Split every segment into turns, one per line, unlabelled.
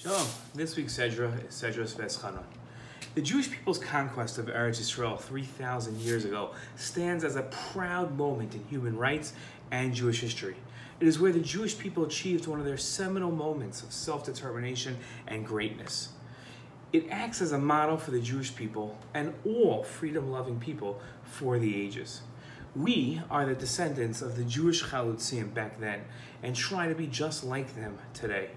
Shalom. This week's Sedra is Sedra Veetchanan. The Jewish people's conquest of Eretz Yisrael 3,000 years ago stands as a proud moment in human rights and Jewish history. It is where the Jewish people achieved one of their seminal moments of self-determination and greatness. It acts as a model for the Jewish people and all freedom-loving people for the ages. We are the descendants of the Jewish Chalutzim back then and try to be just like them today.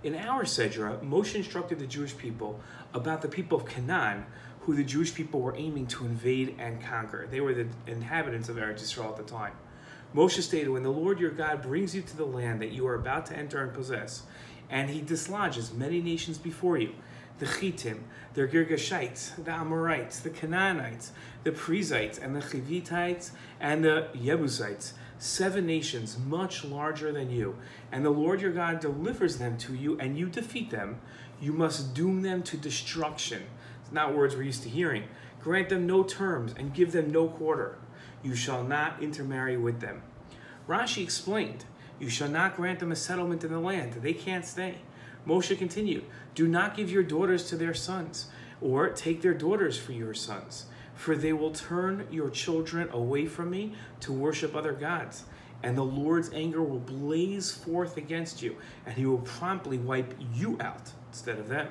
In our Sedra, Moshe instructed the Jewish people about the people of Canaan, who the Jewish people were aiming to invade and conquer. They were the inhabitants of Eretz Yisrael at the time. Moshe stated, when the Lord your God brings you to the land that you are about to enter and possess, and he dislodges many nations before you, the Chittim, the Girgashites, the Amorites, the Canaanites, the Perizzites, and the Chivitites, and the Jebusites, 7 nations much larger than you, and the Lord your God delivers them to you, and you defeat them, you must doom them to destruction. It's not words we're used to hearing. Grant them no terms, and give them no quarter. You shall not intermarry with them. Rashi explained, you shall not grant them a settlement in the land. They can't stay. Moshe continued, do not give your daughters to their sons, or take their daughters for your sons, for they will turn your children away from me to worship other gods, and the Lord's anger will blaze forth against you, and he will promptly wipe you out instead of them.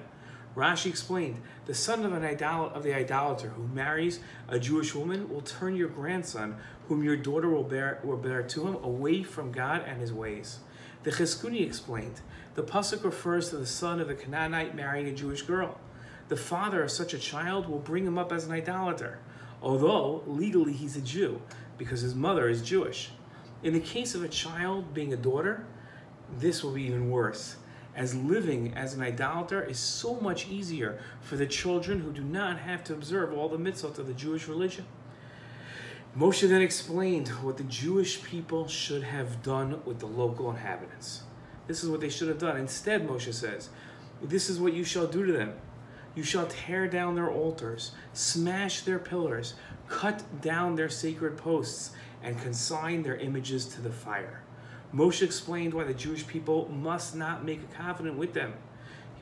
Rashi explained, the son of the idolater who marries a Jewish woman will turn your grandson, whom your daughter will bear to him, away from God and his ways. The Cheskuni explained, the pasuk refers to the son of the Canaanite marrying a Jewish girl. The father of such a child will bring him up as an idolater, although legally he's a Jew, because his mother is Jewish. In the case of a child being a daughter, this will be even worse, as living as an idolater is so much easier for the children who do not have to observe all the mitzvot of the Jewish religion. Moshe then explained what the Jewish people should have done with the local inhabitants. This is what they should have done. Instead, Moshe says, this is what you shall do to them. You shall tear down their altars, smash their pillars, cut down their sacred posts, and consign their images to the fire. Moshe explained why the Jewish people must not make a covenant with them,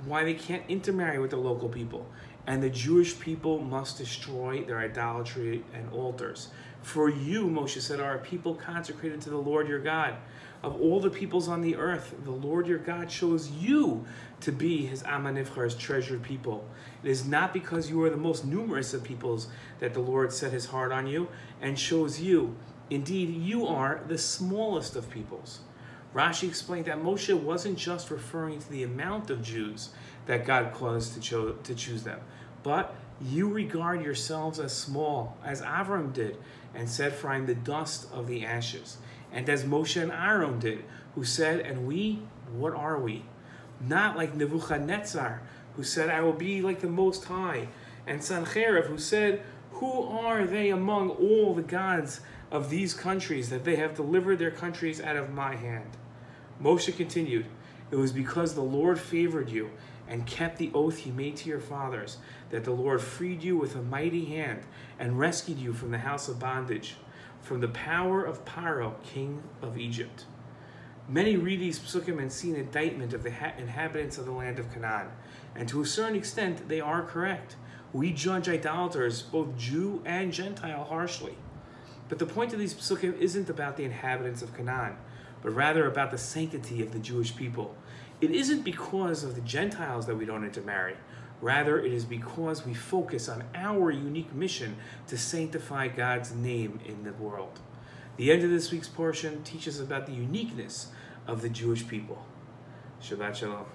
why they can't intermarry with the local people, and the Jewish people must destroy their idolatry and altars. For you, Moshe said, are a people consecrated to the Lord your God. Of all the peoples on the earth, the Lord your God chose you to be his Am HaNivchar, his treasured people. It is not because you are the most numerous of peoples that the Lord set his heart on you and chose you. Indeed, you are the smallest of peoples. Rashi explained that Moshe wasn't just referring to the amount of Jews that God caused to choose them, but you regard yourselves as small, as Avram did, and said, for I am the dust of the ashes. And as Moshe and Aaron did, who said, and we, what are we? Not like Nebuchadnezzar, who said, I will be like the Most High, and Sancherib, who said, who are they among all the gods of these countries that they have delivered their countries out of my hand? Moshe continued, it was because the Lord favored you and kept the oath he made to your fathers, that the Lord freed you with a mighty hand and rescued you from the house of bondage, from the power of Paro, king of Egypt. Many read these pesukim and see an indictment of the inhabitants of the land of Canaan, and to a certain extent they are correct. We judge idolaters, both Jew and Gentile, harshly. But the point of these pesukim isn't about the inhabitants of Canaan, but rather about the sanctity of the Jewish people. It isn't because of the Gentiles that we don't intermarry. Rather, it is because we focus on our unique mission to sanctify God's name in the world. The end of this week's portion teaches about the uniqueness of the Jewish people. Shabbat Shalom.